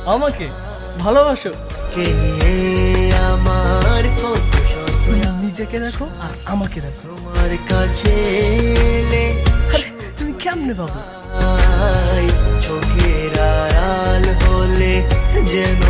আমাকে ভালোবাসো? কে নিয়ে আমার কত শত তুমি নিজেকে দেখো আর আমাকে দেখো। তোমার কাছে এলে আরে তুমি কেমনে পাবো? চোখের আড়াল হলে যেন